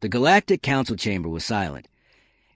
The Galactic Council chamber was silent,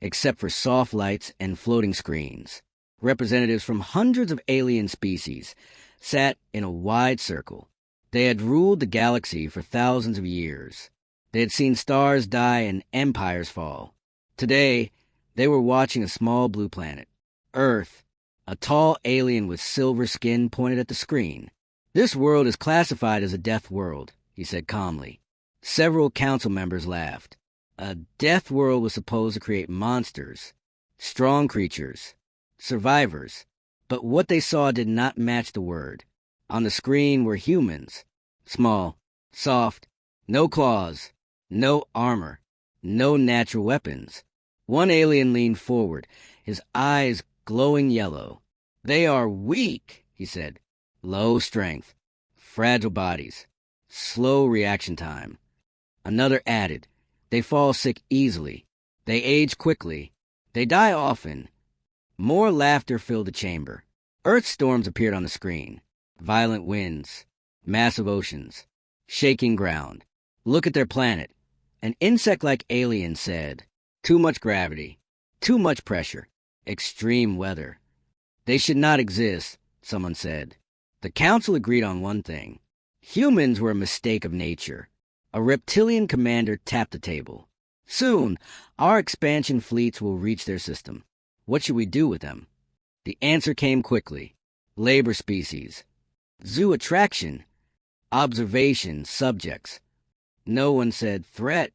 except for soft lights and floating screens. Representatives from hundreds of alien species sat in a wide circle. They had ruled the galaxy for thousands of years. They had seen stars die and empires fall. Today, they were watching a small blue planet, Earth. A tall alien with silver skin pointed at the screen. "This world is classified as a death world," he said calmly. Several council members laughed. A death world was supposed to create monsters, strong creatures, survivors. But what they saw did not match the word. On the screen were humans. Small, soft, no claws, no armor, no natural weapons. One alien leaned forward, his eyes glowing yellow. "They are weak," he said. "Low strength, fragile bodies, slow reaction time." Another added, "They fall sick easily. They age quickly. They die often." More laughter filled the chamber. Earth storms appeared on the screen. Violent winds, massive oceans, shaking ground. "Look at their planet." An insect-like alien said, "Too much gravity, too much pressure, extreme weather." "They should not exist," someone said. The council agreed on one thing. Humans were a mistake of nature. A reptilian commander tapped the table. "Soon, our expansion fleets will reach their system. What should we do with them?" The answer came quickly. Labor species. Zoo attraction. Observation subjects. No one said threat.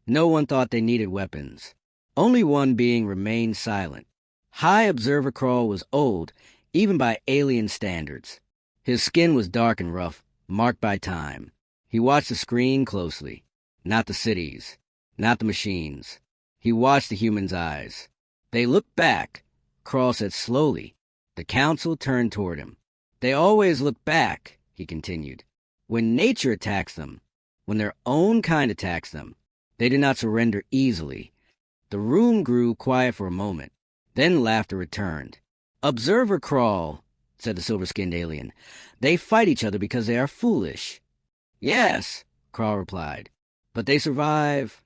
No one thought they needed weapons. Only one being remained silent. High Observer Crawl was old, even by alien standards. His skin was dark and rough, marked by time. He watched the screen closely. Not the cities, not the machines. He watched the humans' eyes. "They look back," Crawl said slowly. The council turned toward him. "They always look back," he continued. "When nature attacks them, when their own kind attacks them, they do not surrender easily." The room grew quiet for a moment. Then laughter returned. "Observer Crawl," said the silver-skinned alien. "They fight each other because they are foolish." "Yes," Crawl replied, "but they survive."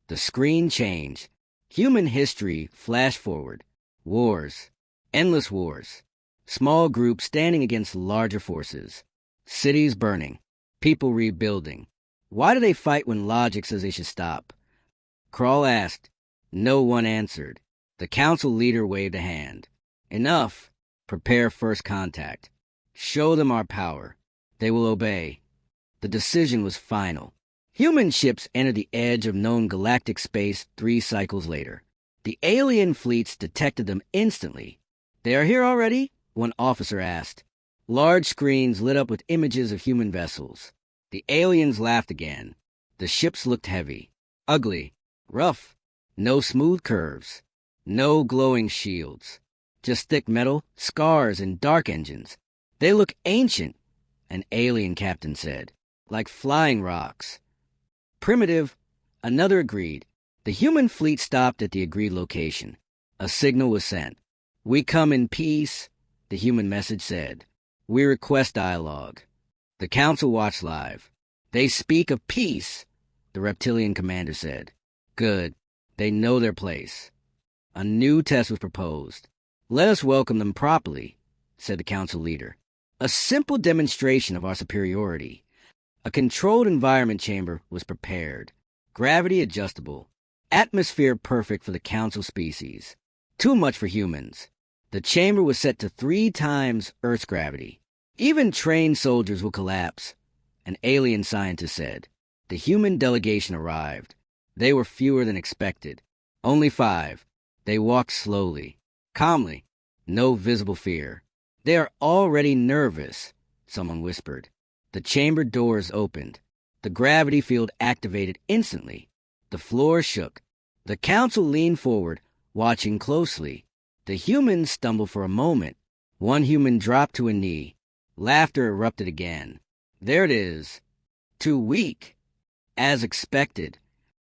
The screen changed. Human history flashed forward. Wars. Endless wars. Small groups standing against larger forces. Cities burning. People rebuilding. Why do they fight when logic says they should stop? Crawl asked. No one answered. The council leader waved a hand. "Enough. Prepare first contact. Show them our power. They will obey." The decision was final. Human ships entered the edge of known galactic space 3 cycles later. The alien fleets detected them instantly. "They are here already?" one officer asked. Large screens lit up with images of human vessels. The aliens laughed again. The ships looked heavy, ugly, rough. No smooth curves. No glowing shields. Just thick metal, scars, and dark engines. "They look ancient," an alien captain said. "Like flying rocks." "Primitive," another agreed. The human fleet stopped at the agreed location. A signal was sent. "We come in peace," the human message said. "We request dialogue." The council watched live. "They speak of peace," the reptilian commander said. "Good. They know their place." A new test was proposed. "Let us welcome them properly," said the council leader. A simple demonstration of our superiority. A controlled environment chamber was prepared. Gravity adjustable. Atmosphere perfect for the council species. Too much for humans. The chamber was set to 3 times Earth's gravity. "Even trained soldiers will collapse," an alien scientist said. The human delegation arrived. They were fewer than expected. Only 5. They walked slowly, calmly, no visible fear. "They are already nervous," someone whispered. The chamber doors opened. The gravity field activated instantly. The floor shook. The council leaned forward, watching closely. The humans stumbled for a moment. One human dropped to a knee. Laughter erupted again. "There it is. Too weak." As expected.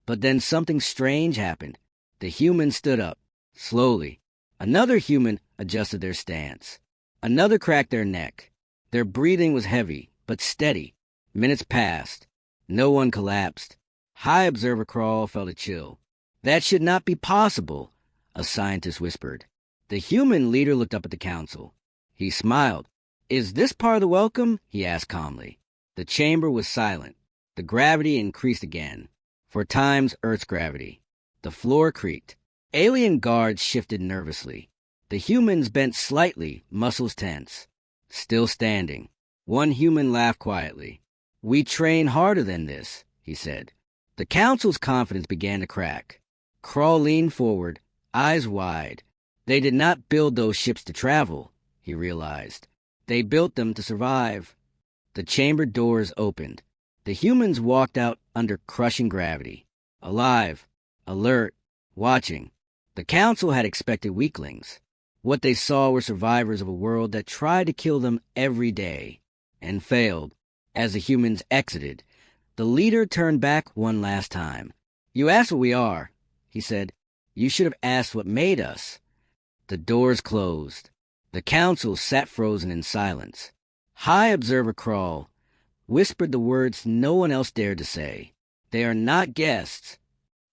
But then something strange happened. The human stood up, slowly. Another human adjusted their stance. Another cracked their neck. Their breathing was heavy, but steady. Minutes passed. No one collapsed. High Observer Crawl felt a chill. That should not be possible, a scientist whispered. The human leader looked up at the council. He smiled. Is this part of the welcome? He asked calmly. The chamber was silent. The gravity increased again. 4 times Earth's gravity. The floor creaked. Alien guards shifted nervously. The humans bent slightly, muscles tense. Still standing. One human laughed quietly. We train harder than this, he said. The council's confidence began to crack. Crawl leaned forward, eyes wide. They did not build those ships to travel, he realized. They built them to survive. The chamber doors opened. The humans walked out under crushing gravity. Alive, alert, watching. The council had expected weaklings. What they saw were survivors of a world that tried to kill them every day, and failed. As the humans exited, the leader turned back one last time. You asked what we are, he said. You should have asked what made us. The doors closed. The council sat frozen in silence. High Observer Crawl whispered the words no one else dared to say. They are not guests.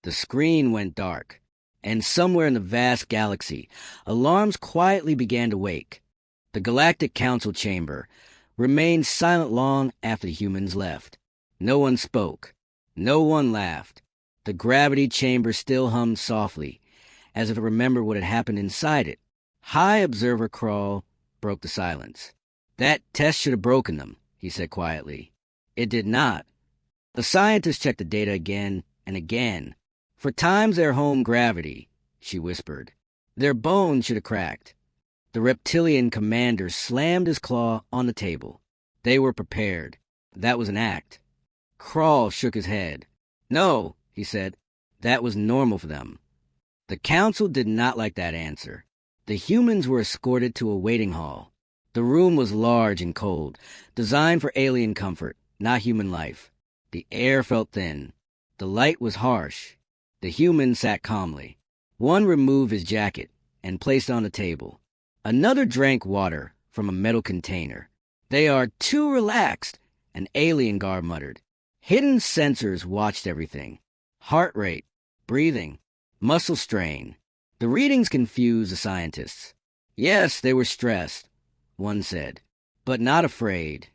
The screen went dark, and somewhere in the vast galaxy, alarms quietly began to wake. The Galactic Council chamber remained silent long after the humans left. No one spoke. No one laughed. The gravity chamber still hummed softly, as if it remembered what had happened inside it. High Observer Crawl broke the silence. That test should have broken them, he said quietly. It did not. The scientists checked the data again and again. 4 times their home gravity, she whispered. Their bones should have cracked. The reptilian commander slammed his claw on the table. They were prepared. That was an act. Crawl shook his head. No, he said. That was normal for them. The council did not like that answer. The humans were escorted to a waiting hall. The room was large and cold, designed for alien comfort, not human life. The air felt thin. The light was harsh. The humans sat calmly. One removed his jacket and placed it on the table. Another drank water from a metal container. They are too relaxed, an alien guard muttered. Hidden sensors watched everything. Heart rate, breathing, muscle strain. The readings confused the scientists. Yes, they were stressed, one said, but not afraid.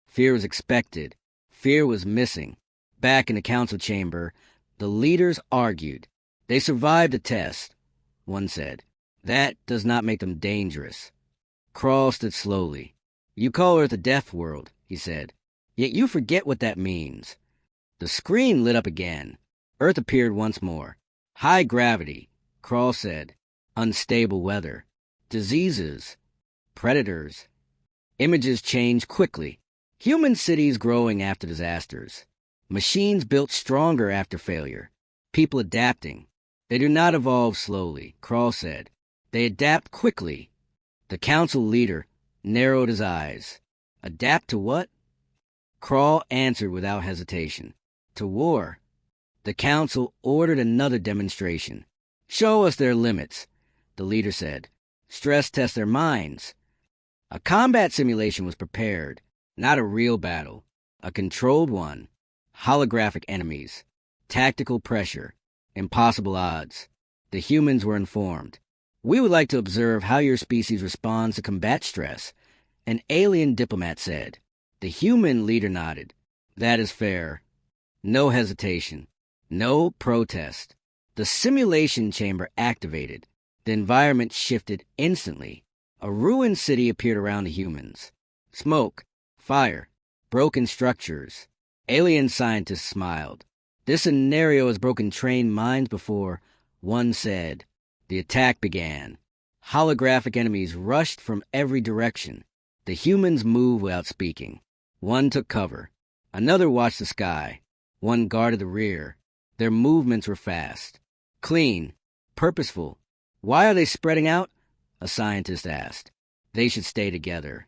Fear was expected. Fear was missing. Back in the council chamber, the leaders argued. They survived the test, one said. That does not make them dangerous. Crawl stood slowly. You call Earth a Deathworld, he said. Yet you forget what that means. The screen lit up again. Earth appeared once more. High gravity, Crawl said. Unstable weather. Diseases. Predators. Images changed quickly. Human cities growing after disasters. Machines built stronger after failure. People adapting. They do not evolve slowly, Crawl said. They adapt quickly. The council leader narrowed his eyes. Adapt to what? Crawl answered without hesitation. To war. The council ordered another demonstration. Show us their limits, the leader said. Stress test their minds. A combat simulation was prepared, not a real battle, a controlled one. Holographic enemies, tactical pressure, impossible odds. The humans were informed. We would like to observe how your species responds to combat stress, an alien diplomat said. The human leader nodded. That is fair. No hesitation. No protest. The simulation chamber activated. The environment shifted instantly. A ruined city appeared around the humans. Smoke, fire, broken structures. Alien scientists smiled. This scenario has broken trained minds before, one said. The attack began. Holographic enemies rushed from every direction. The humans moved without speaking. One took cover. Another watched the sky. One guarded the rear. Their movements were fast. Clean. Purposeful. Why are they spreading out? A scientist asked. They should stay together.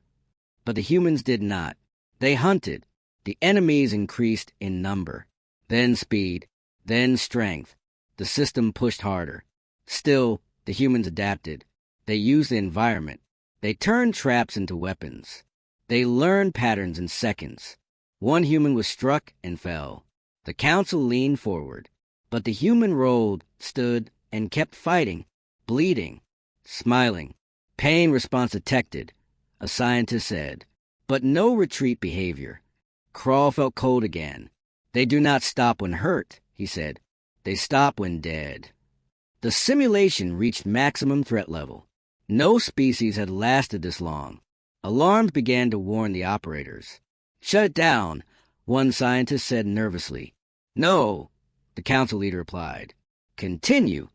But the humans did not. They hunted. The enemies increased in number. Then speed. Then strength. The system pushed harder. Still, the humans adapted. They used the environment. They turned traps into weapons. They learned patterns in seconds. One human was struck and fell. The council leaned forward, but the human rolled, stood, and kept fighting, bleeding, smiling. Pain response detected, a scientist said, but no retreat behavior. Crawl felt cold again. They do not stop when hurt, he said. They stop when dead. The simulation reached maximum threat level. No species had lasted this long. Alarms began to warn the operators. Shut it down, one scientist said nervously. No, the council leader replied. Continue.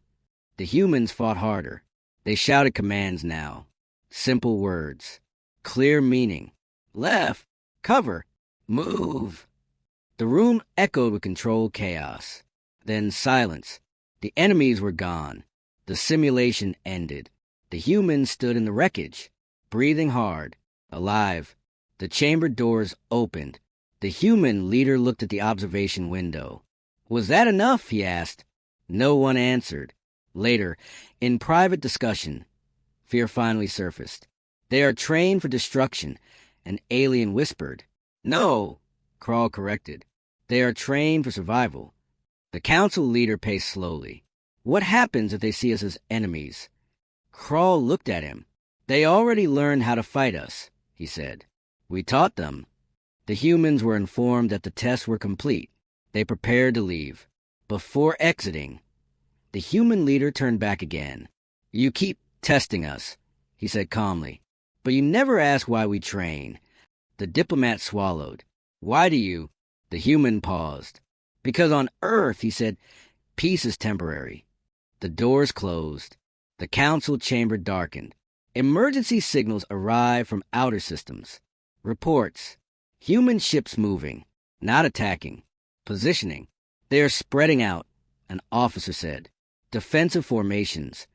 The humans fought harder. They shouted commands now. Simple words. Clear meaning. Left. Cover. Move. The room echoed with controlled chaos. Then silence. The enemies were gone. The simulation ended. The humans stood in the wreckage, breathing hard, alive. The chamber doors opened. The human leader looked at the observation window. Was that enough? He asked. No one answered. Later, in private discussion, fear finally surfaced. They are trained for destruction, an alien whispered. No, Krall corrected. They are trained for survival. The council leader paced slowly. What happens if they see us as enemies? Krall looked at him. They already learned how to fight us, he said. We taught them. The humans were informed that the tests were complete. They prepared to leave. Before exiting, the human leader turned back again. You keep testing us, he said calmly, but you never ask why we train. The diplomat swallowed. Why do you? The human paused. Because on Earth, he said, peace is temporary. The doors closed. The council chamber darkened. Emergency signals arrived from outer systems. Reports. Human ships moving, not attacking. Positioning. They are spreading out, an officer said. Defensive formations.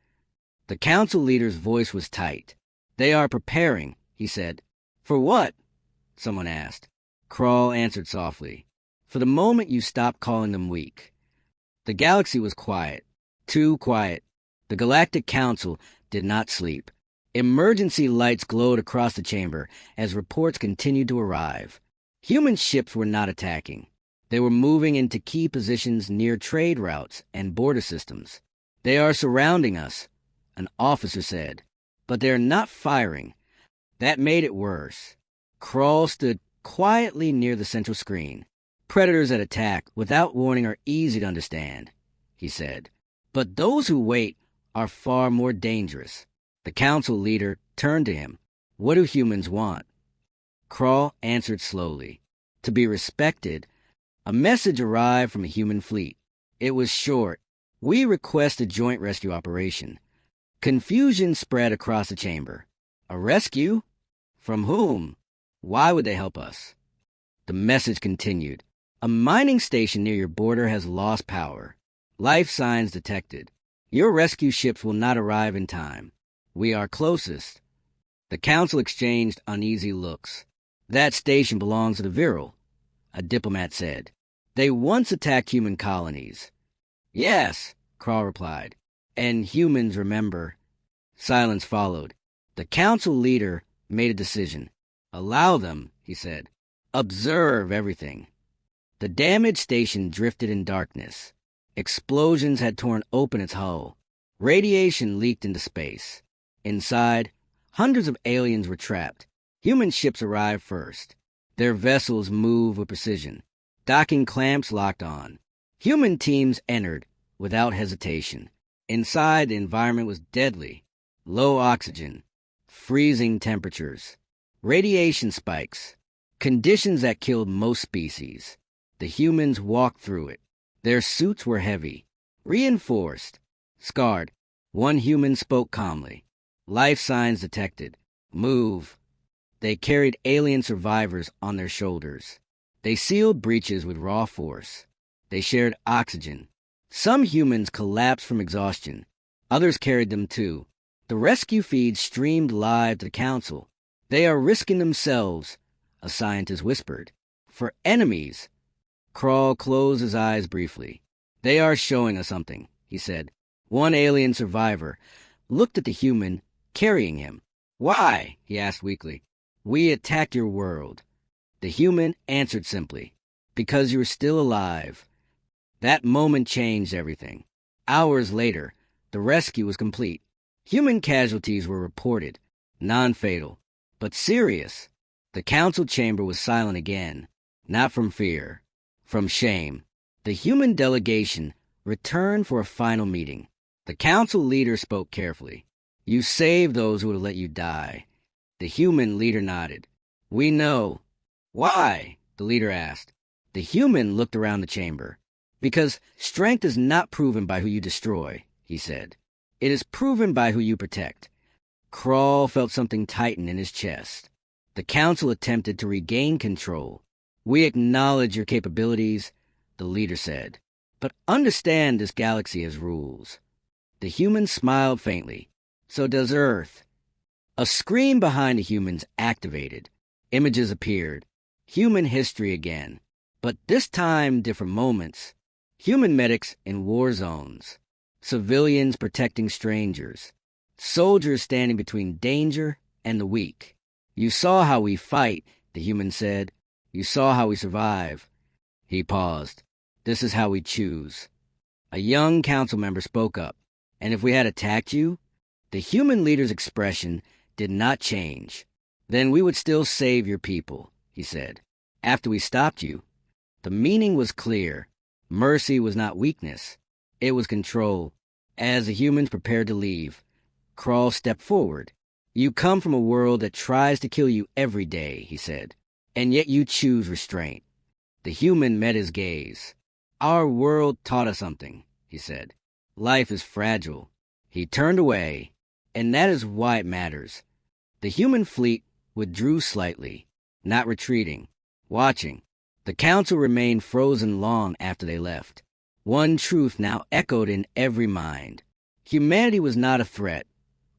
The council leader's voice was tight. They are preparing, he said. For what? Someone asked. Krall answered softly. For the moment you stop calling them weak. The galaxy was quiet. Too quiet. The Galactic Council did not sleep. Emergency lights glowed across the chamber as reports continued to arrive. Human ships were not attacking. They were moving into key positions near trade routes and border systems. They are surrounding us, an officer said, but they are not firing. That made it worse. Krall stood quietly near the central screen. Predators that attack without warning are easy to understand, he said. But those who wait are far more dangerous. The council leader turned to him. What do humans want? Krall answered slowly. To be respected. A message arrived from a human fleet. It was short. We request a joint rescue operation. Confusion spread across the chamber. A rescue? From whom? Why would they help us? The message continued. A mining station near your border has lost power. Life signs detected. Your rescue ships will not arrive in time. We are closest. The council exchanged uneasy looks. That station belongs to the Viral, a diplomat said. They once attacked human colonies. Yes, Krall replied. And humans remember. Silence followed. The council leader made a decision. Allow them, he said. Observe everything. The damaged station drifted in darkness. Explosions had torn open its hull. Radiation leaked into space. Inside, hundreds of aliens were trapped. Human ships arrived first. Their vessels moved with precision. Docking clamps locked on. Human teams entered without hesitation. Inside, the environment was deadly. Low oxygen. Freezing temperatures. Radiation spikes. Conditions that killed most species. The humans walked through it. Their suits were heavy. Reinforced. Scarred. One human spoke calmly. Life signs detected. Move. They carried alien survivors on their shoulders. They sealed breaches with raw force. They shared oxygen. Some humans collapsed from exhaustion. Others carried them too. The rescue feed streamed live to the council. They are risking themselves, a scientist whispered. For enemies. Krall closed his eyes briefly. They are showing us something, he said. One alien survivor looked at the human carrying him. Why? He asked weakly. We attacked your world. The human answered simply. Because you were still alive. That moment changed everything. Hours later, the rescue was complete. Human casualties were reported, non-fatal, but serious. The council chamber was silent again, not from fear, from shame. The human delegation returned for a final meeting. The council leader spoke carefully. You saved those who would have let you die. The human leader nodded. We know. Why? The leader asked. The human looked around the chamber. Because strength is not proven by who you destroy, he said. It is proven by who you protect. Crawl felt something tighten in his chest. The council attempted to regain control. We acknowledge your capabilities, the leader said. But understand this galaxy has rules. The human smiled faintly. So does Earth. A screen behind the humans activated. Images appeared. Human history again. But this time, different moments. Human medics in war zones. Civilians protecting strangers. Soldiers standing between danger and the weak. You saw how we fight, the human said. You saw how we survive. He paused. This is how we choose. A young council member spoke up. And if we had attacked you? The human leader's expression did not change. Then we would still save your people, he said. After we stopped you. The meaning was clear. Mercy was not weakness. It was control. As the humans prepared to leave, Crawl stepped forward. You come from a world that tries to kill you every day, he said. And yet you choose restraint. The human met his gaze. Our world taught us something, he said. Life is fragile. He turned away. And that is why it matters. The human fleet withdrew slightly, not retreating, watching. The council remained frozen long after they left. One truth now echoed in every mind. Humanity was not a threat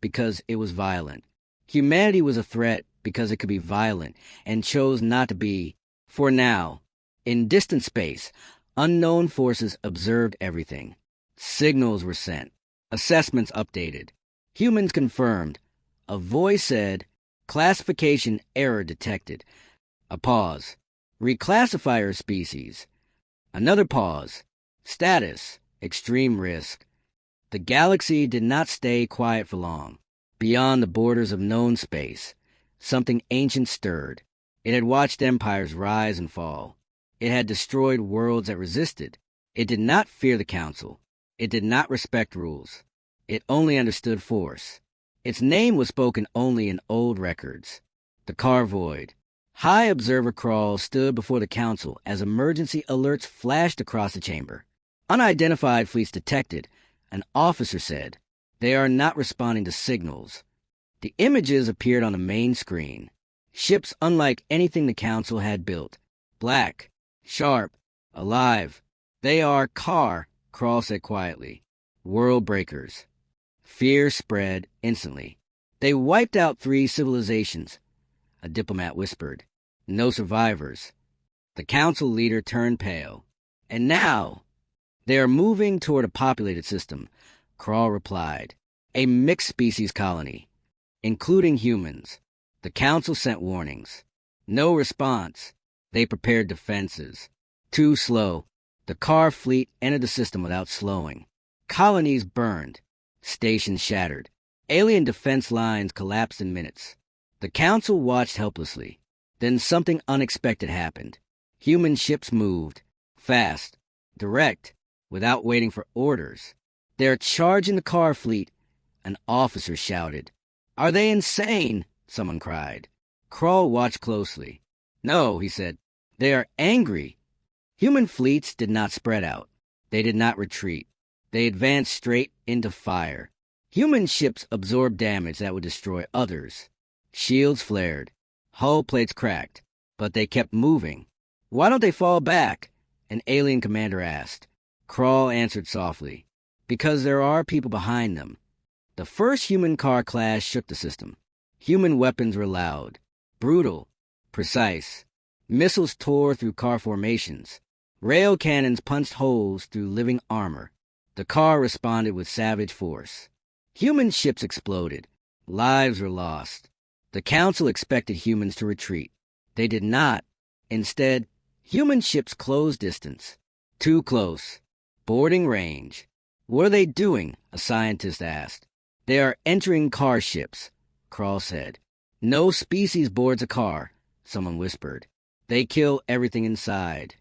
because it was violent. Humanity was a threat because it could be violent and chose not to be. For now, in distant space, unknown forces observed everything. Signals were sent. Assessments updated. Humans confirmed. A voice said, classification error detected. A pause. Reclassifier species. Another pause. Status. Extreme risk. The galaxy did not stay quiet for long. Beyond the borders of known space, something ancient stirred. It had watched empires rise and fall. It had destroyed worlds that resisted. It did not fear the council. It did not respect rules. It only understood force. Its name was spoken only in old records. The Car Void. High Observer Crawl stood before the council as emergency alerts flashed across the chamber. Unidentified fleets detected, an officer said. They are not responding to signals. The images appeared on the main screen. Ships unlike anything the council had built. Black, sharp, alive. They are Car, Crawl said quietly. World breakers. Fear spread instantly. They wiped out 3 civilizations. A diplomat whispered. No survivors. The council leader turned pale. And now, they are moving toward a populated system, Crawl replied. A mixed species colony, including humans. The council sent warnings. No response. They prepared defenses. Too slow. The Car fleet entered the system without slowing. Colonies burned. Stations shattered. Alien defense lines collapsed in minutes. The council watched helplessly. Then something unexpected happened. Human ships moved. Fast. Direct. Without waiting for orders. They're charging the Car fleet. An officer shouted. Are they insane? Someone cried. Crawl watched closely. No, he said. They are angry. Human fleets did not spread out. They did not retreat. They advanced straight into fire. Human ships absorbed damage that would destroy others. Shields flared. Hull plates cracked. But they kept moving. Why don't they fall back? An alien commander asked. Crawl answered softly. Because there are people behind them. The first human car clash shook the system. Human weapons were loud, brutal, precise. Missiles tore through car formations. Rail cannons punched holes through living armor. The car responded with savage force. Human ships exploded. Lives were lost. The council expected humans to retreat. They did not. Instead, Human ships close distance. Too close. Boarding range. What are they doing? A scientist asked. They are entering car ships, Krall said. No species boards a car, someone whispered. They kill everything inside.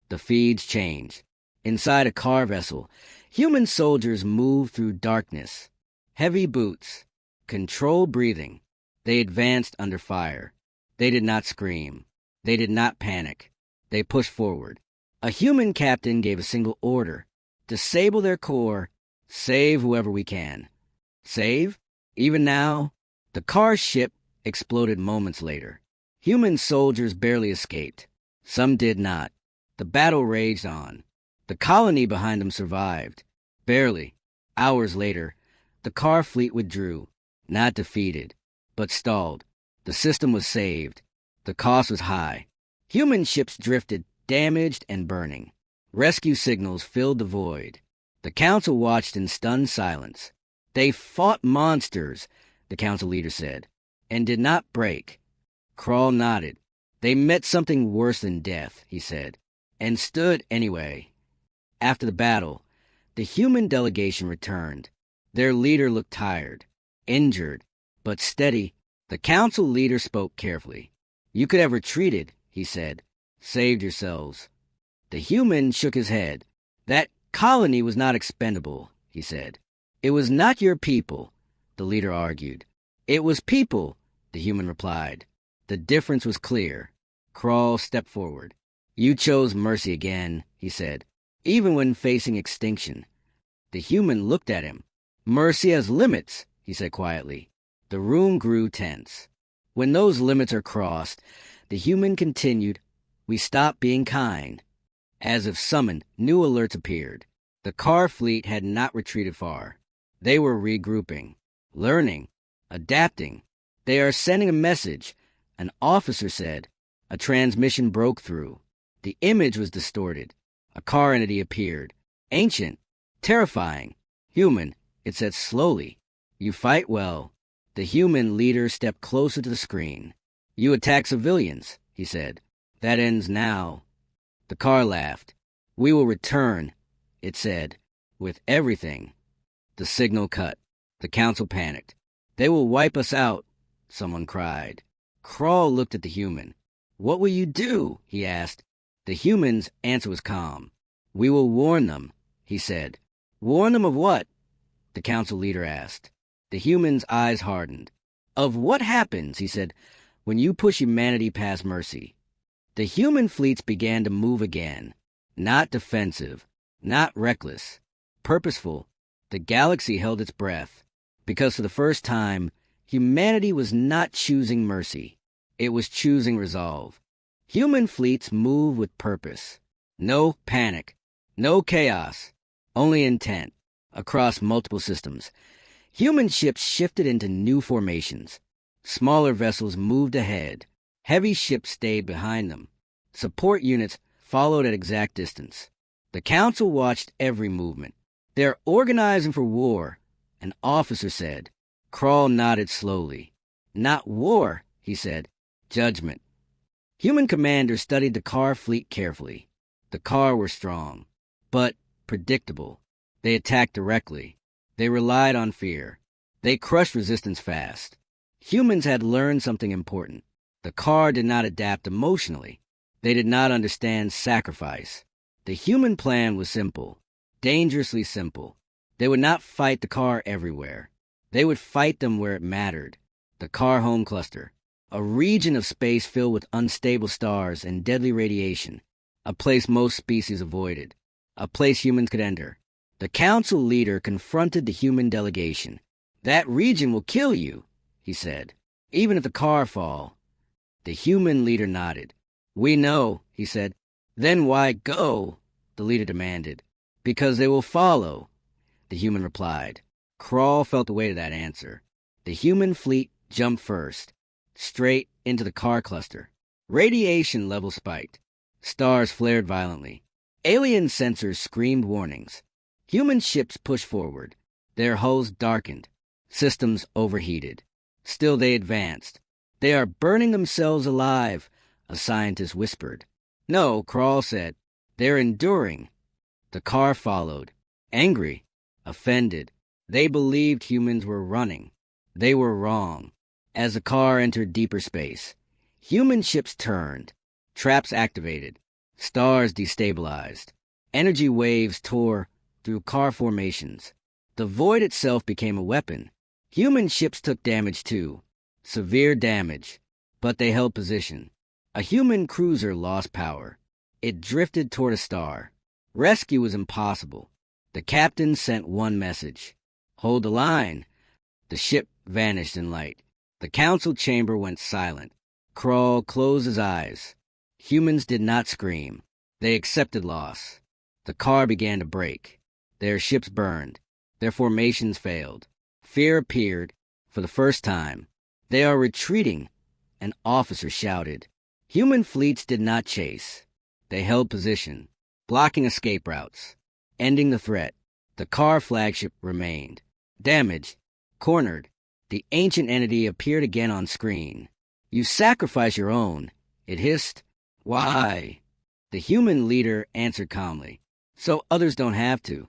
The feeds change. Inside a car vessel, human soldiers move through darkness. Heavy boots. Controlled breathing. They advanced under fire. They did not scream. They did not panic. They pushed forward. A human captain gave a single order. Disable their core. Save whoever we can. Save? Even now? The car ship exploded moments later. Human soldiers barely escaped. Some did not. The battle raged on. The colony behind them survived. Barely. Hours later, the car fleet withdrew. Not defeated, but stalled. The system was saved. The cost was high. Human ships drifted, damaged and burning. Rescue signals filled the void. The council watched in stunned silence. They fought monsters, the council leader said, and did not break. Krall nodded. They met something worse than death, he said, and stood anyway. After the battle, the human delegation returned. Their leader looked tired, injured, but steady. The council leader spoke carefully. You could have retreated, he said. Saved yourselves. The human shook his head. That colony was not expendable, he said. It was not your people, the leader argued. It was people, the human replied. The difference was clear. Krall stepped forward. You chose mercy again, he said, even when facing extinction. The human looked at him. Mercy has limits, he said quietly. The room grew tense. When those limits are crossed, the human continued, we stop being kind. As if summoned, new alerts appeared. The car fleet had not retreated far. They were regrouping, learning, adapting. They are sending a message, an officer said. A transmission broke through. The image was distorted. A car entity appeared. Ancient, terrifying, human, it said slowly. You fight well. The human leader stepped closer to the screen. You attack civilians, he said. That ends now. The car laughed. We will return, it said, with everything. The signal cut. The council panicked. They will wipe us out, someone cried. Krall looked at the human. What will you do? He asked. The human's answer was calm. We will warn them, he said. Warn them of what? The council leader asked. The human's eyes hardened. Of what happens, he said, when you push humanity past mercy. The human fleets began to move again. Not defensive, not reckless, purposeful. The galaxy held its breath, because for the first time, humanity was not choosing mercy. It was choosing resolve. Human fleets move with purpose. No panic, no chaos, only intent, across multiple systems. Human ships shifted into new formations. Smaller vessels moved ahead. Heavy ships stayed behind them. Support units followed at exact distance. The council watched every movement. They're organizing for war, an officer said. Krall nodded slowly. Not war, he said. Judgment. Human commanders studied the car fleet carefully. The car were strong, but predictable. They attacked directly. They relied on fear. They crushed resistance fast. Humans had learned something important. The car did not adapt emotionally. They did not understand sacrifice. The human plan was simple, dangerously simple. They would not fight the car everywhere. They would fight them where it mattered. The car home cluster, a region of space filled with unstable stars and deadly radiation, a place most species avoided, a place humans could enter. The council leader confronted the human delegation. That region will kill you, he said, even if the car fall. The human leader nodded. We know, he said. Then why go? The leader demanded. Because they will follow, the human replied. Krall felt the weight of that answer. The human fleet jumped first, straight into the car cluster. Radiation levels spiked. Stars flared violently. Alien sensors screamed warnings. Human ships pushed forward. Their hulls darkened. Systems overheated. Still they advanced. They are burning themselves alive, a scientist whispered. No, Crawl said. They're enduring. The car followed. Angry. Offended. They believed humans were running. They were wrong. As the car entered deeper space, human ships turned. Traps activated. Stars destabilized. Energy waves tore through car formations. The void itself became a weapon. Human ships took damage too. Severe damage. But they held position. A human cruiser lost power. It drifted toward a star. Rescue was impossible. The captain sent one message. Hold the line. The ship vanished in light. The council chamber went silent. Crawl closed his eyes. Humans did not scream. They accepted loss. The car began to break. Their ships burned. Their formations failed. Fear appeared for the first time. They are retreating, an officer shouted. Human fleets did not chase. They held position, blocking escape routes, ending the threat. The car flagship remained. Damaged, cornered, the ancient entity appeared again on screen. You sacrifice your own, it hissed. Why? The human leader answered calmly. So others don't have to.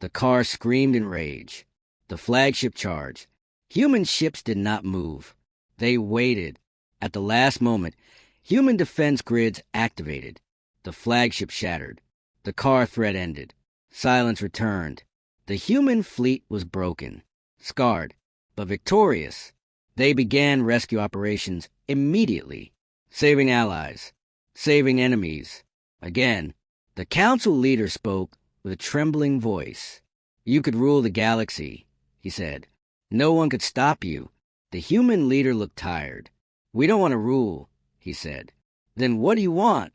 The car screamed in rage. The flagship charged. Human ships did not move. They waited. At the last moment, human defense grids activated. The flagship shattered. The car threat ended. Silence returned. The human fleet was broken, scarred, but victorious. They began rescue operations immediately, saving allies, saving enemies. Again, the council leader spoke with a trembling voice. You could rule the galaxy, he said. No one could stop you. The human leader looked tired. We don't want to rule, he said. Then what do you want?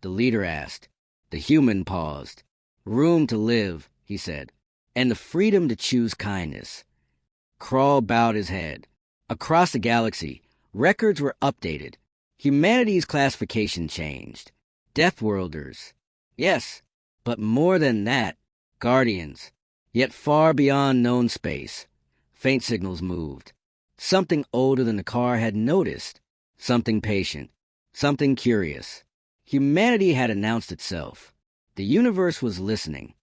The leader asked. The human paused. Room to live, he said, and the freedom to choose kindness. Crawl bowed his head. Across the galaxy, records were updated. Humanity's classification changed. Deathworlders. Yes, but more than that, guardians. Yet far beyond known space, faint signals moved. Something older than the car had noticed. Something patient. Something curious. Humanity had announced itself. The universe was listening.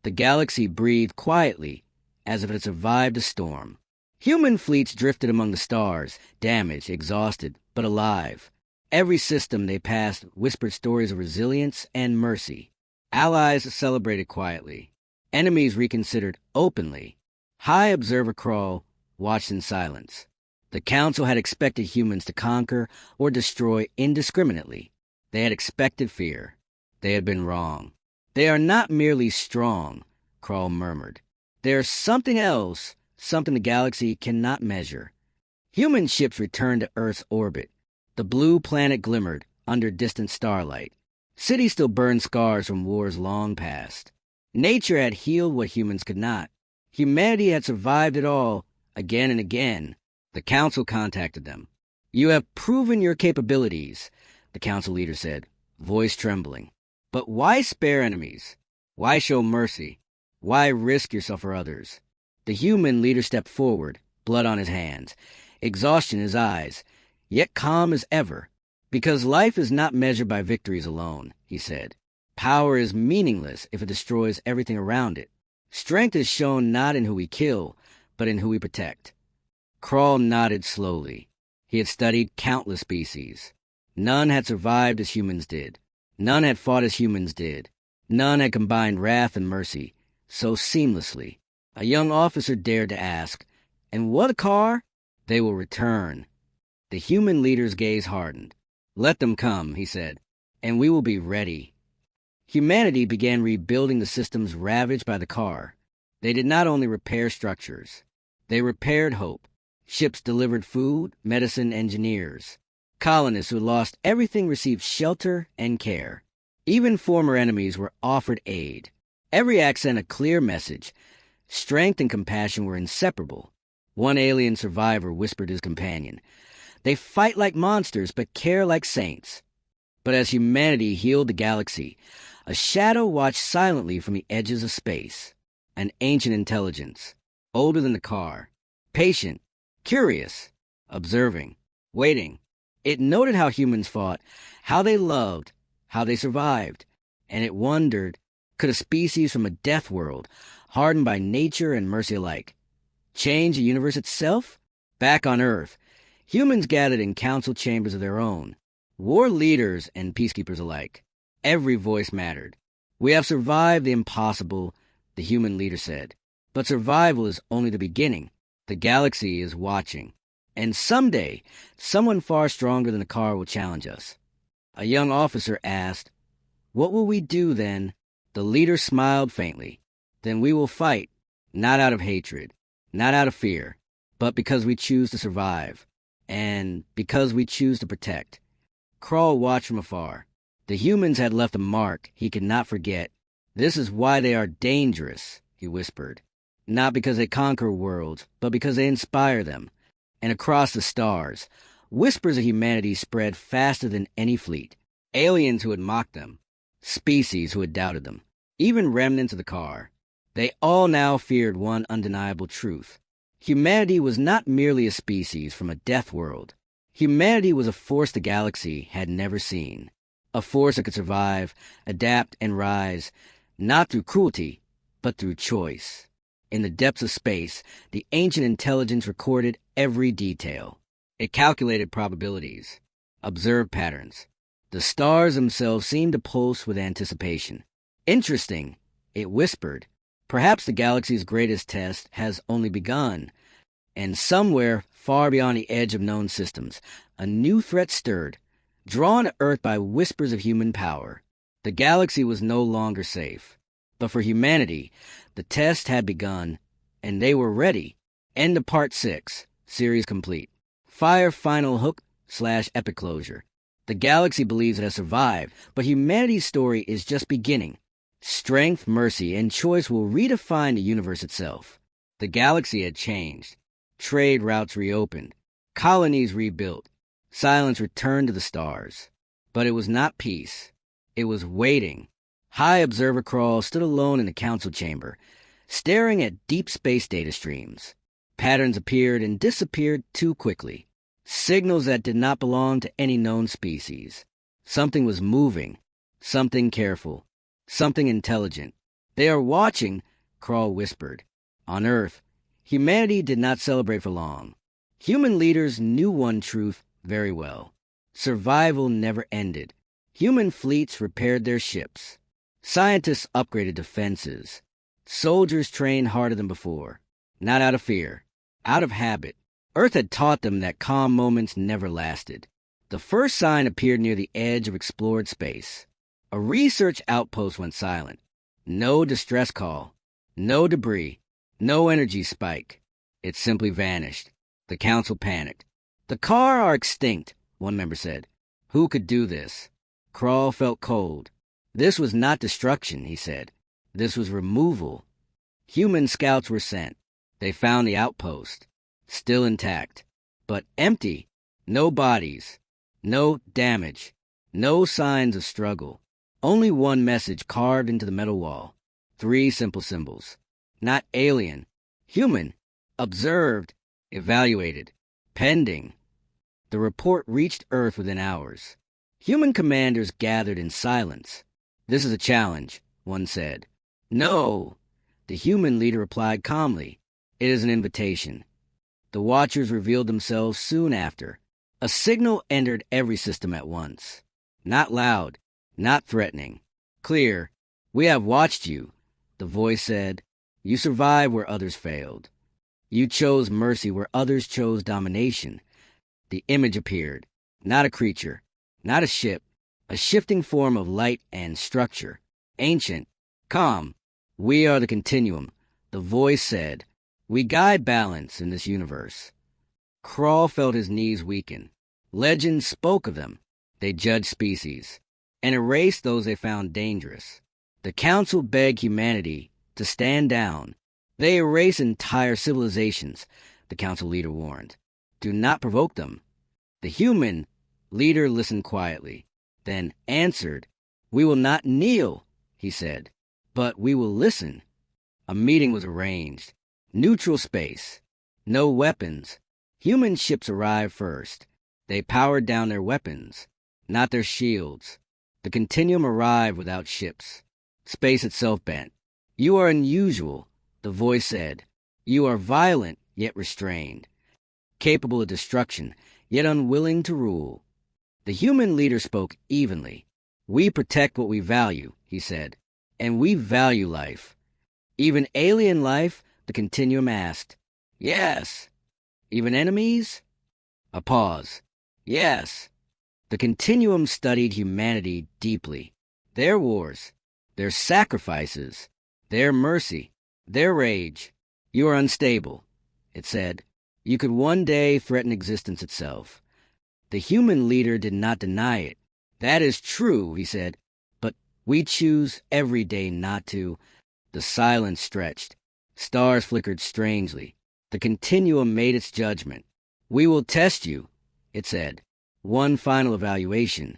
The galaxy breathed quietly, as if it had survived a storm. Human fleets drifted among the stars, damaged, exhausted, but alive. Every system they passed whispered stories of resilience and mercy. Allies celebrated quietly. Enemies reconsidered openly. High Observer Crawl watched in silence. The Council had expected humans to conquer or destroy indiscriminately. They had expected fear. They had been wrong. They are not merely strong, Crawl murmured. There's something else, something the galaxy cannot measure. Human ships returned to Earth's orbit. The blue planet glimmered under distant starlight. Cities still burned scars from wars long past. Nature had healed what humans could not. Humanity had survived it all, again and again. The Council contacted them. You have proven your capabilities, the Council leader said, voice trembling. But why spare enemies? Why show mercy? Why risk yourself for others? The human leader stepped forward, blood on his hands, exhaustion in his eyes, yet calm as ever. Because life is not measured by victories alone, he said. Power is meaningless if it destroys everything around it. Strength is shown not in who we kill, but in who we protect. Crawl nodded slowly. He had studied countless species. None had survived as humans did. None had fought as humans did. None had combined wrath and mercy so seamlessly. A young officer dared to ask, "And what a car?" "They will return." The human leader's gaze hardened. "Let them come," he said, "and we will be ready." Humanity began rebuilding the systems ravaged by the car. They did not only repair structures. They repaired hope. Ships delivered food, medicine, engineers. Colonists who lost everything received shelter and care. Even former enemies were offered aid. Every act sent a clear message. Strength and compassion were inseparable. One alien survivor whispered to his companion, "They fight like monsters, but care like saints." But as humanity healed the galaxy, a shadow watched silently from the edges of space. An ancient intelligence, older than the car, patient, curious, observing, waiting. It noted how humans fought, how they loved, how they survived, and it wondered, could a species from a death world, hardened by nature and mercy alike, change the universe itself? Back on Earth, humans gathered in council chambers of their own, war leaders and peacekeepers alike. Every voice mattered. We have survived the impossible, the human leader said. But survival is only the beginning. The galaxy is watching. And someday, someone far stronger than the car will challenge us. A young officer asked, "What will we do then?" The leader smiled faintly. "Then we will fight, not out of hatred, not out of fear, but because we choose to survive, and because we choose to protect." Krall watched from afar. The humans had left a mark he could not forget. "This is why they are dangerous," he whispered. "Not because they conquer worlds, but because they inspire them." And across the stars, whispers of humanity spread faster than any fleet. Aliens who had mocked them, species who had doubted them, even remnants of the car. They all now feared one undeniable truth. Humanity was not merely a species from a death world. Humanity was a force the galaxy had never seen. A force that could survive, adapt, and rise, not through cruelty, but through choice. In the depths of space, the ancient intelligence recorded every detail. It calculated probabilities, observed patterns. The stars themselves seemed to pulse with anticipation. "Interesting," it whispered. "Perhaps the galaxy's greatest test has only begun." And somewhere, far beyond the edge of known systems, a new threat stirred, drawn to Earth by whispers of human power. The galaxy was no longer safe. But for humanity, the test had begun, and they were ready. End of Part 6, series complete. Fire final hook/epic closure. The galaxy believes it has survived, but humanity's story is just beginning. Strength, mercy, and choice will redefine the universe itself. The galaxy had changed. Trade routes reopened. Colonies rebuilt. Silence returned to the stars. But it was not peace. It was waiting. High Observer Krall stood alone in the council chamber, staring at deep space data streams. Patterns appeared and disappeared too quickly. Signals that did not belong to any known species. Something was moving. Something careful. Something intelligent. "They are watching," Krall whispered. On Earth, humanity did not celebrate for long. Human leaders knew one truth very well. Survival never ended. Human fleets repaired their ships. Scientists upgraded defenses. Soldiers trained harder than before. Not out of fear, out of habit. Earth had taught them that calm moments never lasted. The first sign appeared near the edge of explored space. A research outpost went silent. No distress call. No debris. No energy spike. It simply vanished. The council panicked. "The car are extinct," one member said. "Who could do this?" Krall felt cold. This was not destruction, he said. This was removal. Human scouts were sent. They found the outpost, still intact, but empty. No bodies, no damage, no signs of struggle. Only one message carved into the metal wall. 3 simple symbols. Not alien, human, observed, evaluated, pending. The report reached Earth within hours. Human commanders gathered in silence. "This is a challenge," one said. "No," the human leader replied calmly. "It is an invitation." The watchers revealed themselves soon after. A signal entered every system at once. Not loud, not threatening. Clear. "We have watched you," the voice said. "You survived where others failed. You chose mercy where others chose domination." The image appeared. Not a creature, not a ship, a shifting form of light and structure. Ancient, calm. "We are the continuum," the voice said. "We guide balance in this universe." Krall felt his knees weaken. Legends spoke of them. They judged species and erased those they found dangerous. The council begged humanity to stand down. "They erase entire civilizations," the council leader warned. "Do not provoke them." The human leader listened quietly, then answered. "We will not kneel," he said, "but we will listen." A meeting was arranged. Neutral space. No weapons. Human ships arrived first. They powered down their weapons, not their shields. The continuum arrived without ships. Space itself bent. You are unusual, the voice said. You are violent, yet restrained. Capable of destruction, yet unwilling to rule. The human leader spoke evenly. We protect what we value, he said, and we value life. Even alien life, the continuum asked. Yes. Even enemies? A pause. Yes. The continuum studied humanity deeply. Their wars, their sacrifices, their mercy, their rage. You are unstable, it said. You could one day threaten existence itself. The human leader did not deny it. That is true, he said, but we choose every day not to. The silence stretched. Stars flickered strangely. The continuum made its judgment. We will test you, it said. One final evaluation.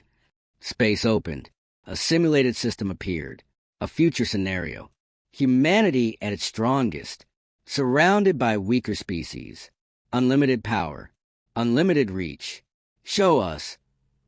Space opened. A simulated system appeared. A future scenario. Humanity at its strongest. Surrounded by weaker species. Unlimited power. Unlimited reach. Show us,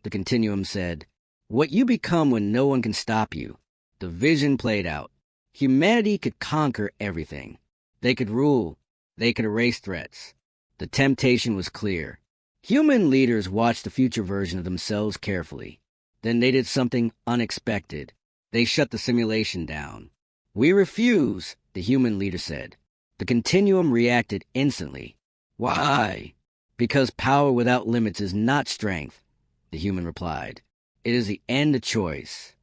the continuum said, what you become when no one can stop you. The vision played out. Humanity could conquer everything. They could rule. They could erase threats. The temptation was clear. Human leaders watched the future version of themselves carefully. Then they did something unexpected. They shut the simulation down. We refuse, the human leader said. The continuum reacted instantly. Why? Because power without limits is not strength, the human replied. It is the end of choice.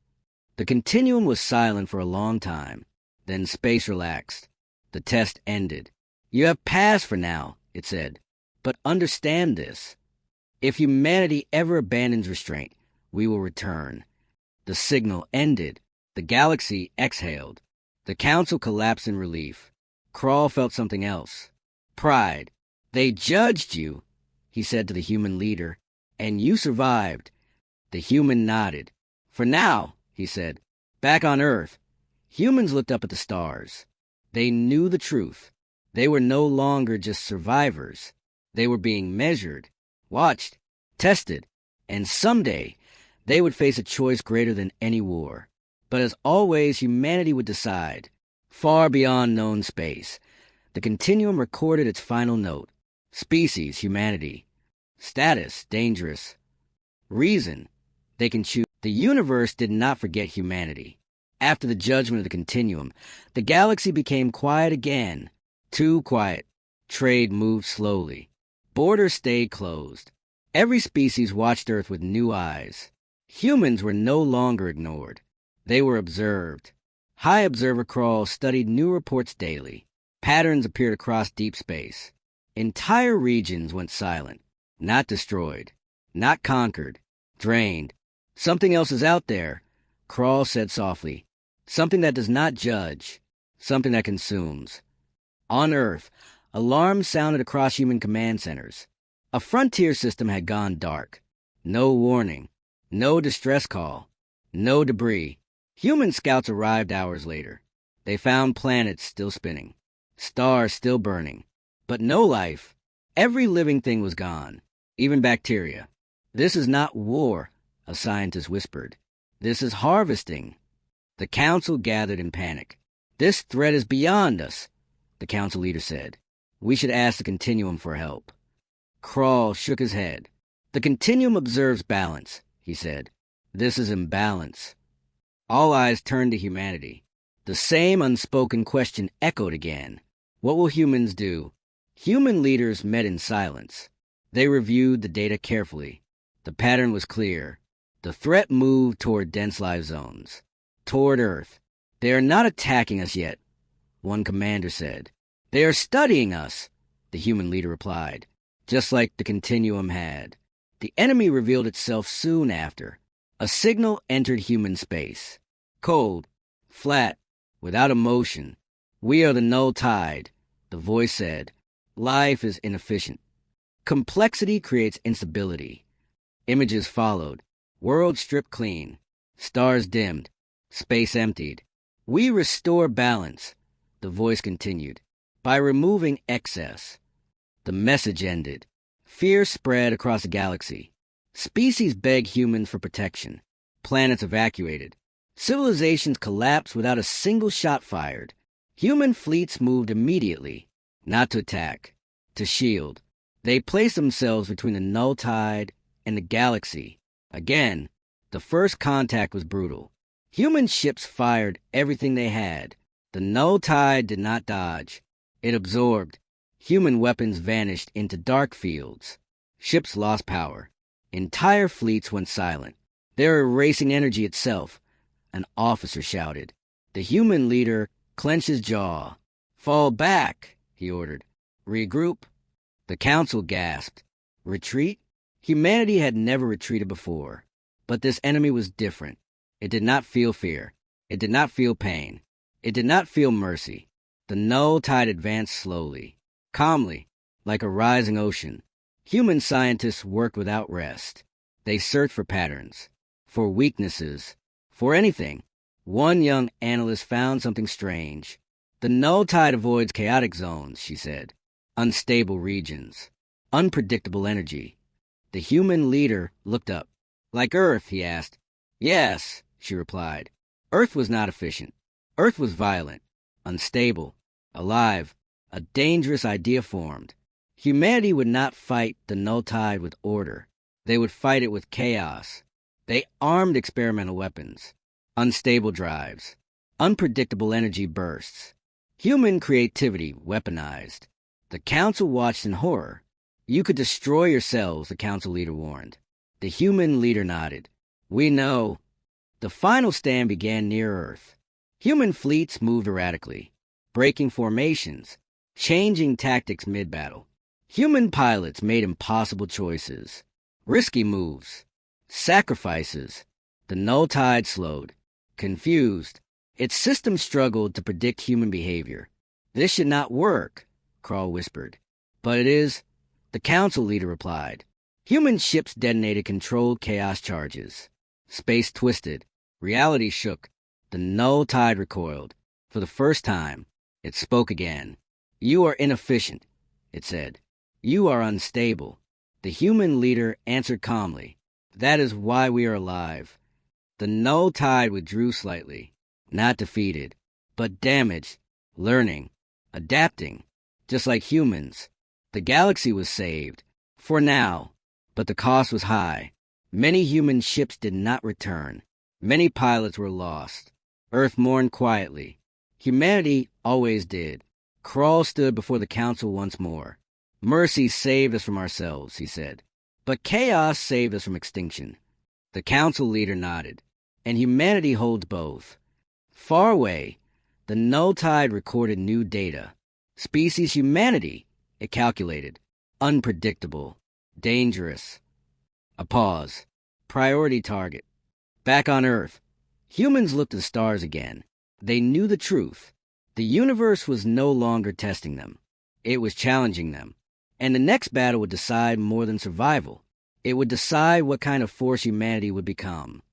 The continuum was silent for a long time. Then space relaxed. The test ended. You have passed for now, it said. But understand this. If humanity ever abandons restraint, we will return. The signal ended. The galaxy exhaled. The council collapsed in relief. Krall felt something else. Pride. They judged you, he said to the human leader, and you survived. The human nodded. For now, he said, back on Earth. Humans looked up at the stars. They knew the truth. They were no longer just survivors. They were being measured, watched, tested, and someday they would face a choice greater than any war. But as always, humanity would decide. Far beyond known space, the continuum recorded its final note. Species, humanity. Status, dangerous. Reason, they can choose. The universe did not forget humanity. After the judgment of the continuum, the galaxy became quiet again. Too quiet. Trade moved slowly. Borders stayed closed. Every species watched Earth with new eyes. Humans were no longer ignored. They were observed. High Observer Krall studied new reports daily. Patterns appeared across deep space. Entire regions went silent. Not destroyed. Not conquered. Drained. Something else is out there, Krall said softly. Something that does not judge. Something that consumes. On Earth, alarms sounded across human command centers. A frontier system had gone dark. No warning. No distress call. No debris. Human scouts arrived hours later. They found planets still spinning. Stars still burning. But no life. Every living thing was gone. Even bacteria. This is not war, a scientist whispered. This is harvesting. The council gathered in panic. This threat is beyond us, the council leader said. We should ask the continuum for help. Krall shook his head. The continuum observes balance, he said. This is imbalance. All eyes turned to humanity. The same unspoken question echoed again. What will humans do? Human leaders met in silence. They reviewed the data carefully. The pattern was clear. The threat moved toward dense life zones. Toward Earth. They are not attacking us yet, one commander said. They are studying us, the human leader replied, just like the continuum had. The enemy revealed itself soon after. A signal entered human space. Cold, flat, without emotion. We are the null tide, the voice said. Life is inefficient. Complexity creates instability. Images followed. World stripped clean. Stars dimmed. Space emptied. We restore balance, the voice continued, by removing excess. The message ended. Fear spread across the galaxy. Species beg humans for protection. planets evacuated. Civilizations collapsed without a single shot fired. Human fleets moved immediately, not to attack, to shield. They placed themselves between the null tide and the galaxy. Again, the first contact was brutal. Human ships fired everything they had. The null tide did not dodge. It absorbed. Human weapons vanished into dark fields. Ships lost power. Entire fleets went silent. They were erasing energy itself. An officer shouted. The human leader clenched his jaw. "Fall back," he ordered. "Regroup." The council gasped. Retreat? Humanity had never retreated before. But this enemy was different. It did not feel fear. It did not feel pain. It did not feel mercy. The null tide advanced slowly, calmly, like a rising ocean. Human scientists worked without rest. They searched for patterns, for weaknesses, for anything. One young analyst found something strange. The null tide avoids chaotic zones, she said. Unstable regions. Unpredictable energy. The human leader looked up. "Like Earth?" he asked. "Yes," she replied. Earth was not efficient. Earth was violent, unstable, alive. A dangerous idea formed. Humanity would not fight the null tide with order. They would fight it with chaos. They armed experimental weapons, unstable drives, unpredictable energy bursts. Human creativity weaponized. The council watched in horror. "You could destroy yourselves," the council leader warned. The human leader nodded. "We know." The final stand began near Earth. Human fleets moved erratically, breaking formations, changing tactics mid-battle. Human pilots made impossible choices, risky moves, sacrifices. The null tide slowed, confused. Its system struggled to predict human behavior. "This should not work," Krall whispered. "But it is," the council leader replied. Human ships detonated controlled chaos charges. Space twisted. Reality shook. The null tide recoiled. For the first time, it spoke again. "You are inefficient," it said. "You are unstable." The human leader answered calmly. "That is why we are alive." The null tide withdrew slightly, not defeated, but damaged, learning, adapting, just like humans. The galaxy was saved, for now, but the cost was high. Many human ships did not return. Many pilots were lost. Earth mourned quietly. Humanity always did. Krall stood before the council once more. "Mercy saved us from ourselves," he said. "But chaos saved us from extinction." The council leader nodded. "And humanity holds both." Far away, the null tide recorded new data. Species humanity, it calculated. Unpredictable. Dangerous. A pause. Priority target. Back on Earth, humans looked at the stars again. They knew the truth. The universe was no longer testing them. It was challenging them. And the next battle would decide more than survival. It would decide what kind of force humanity would become.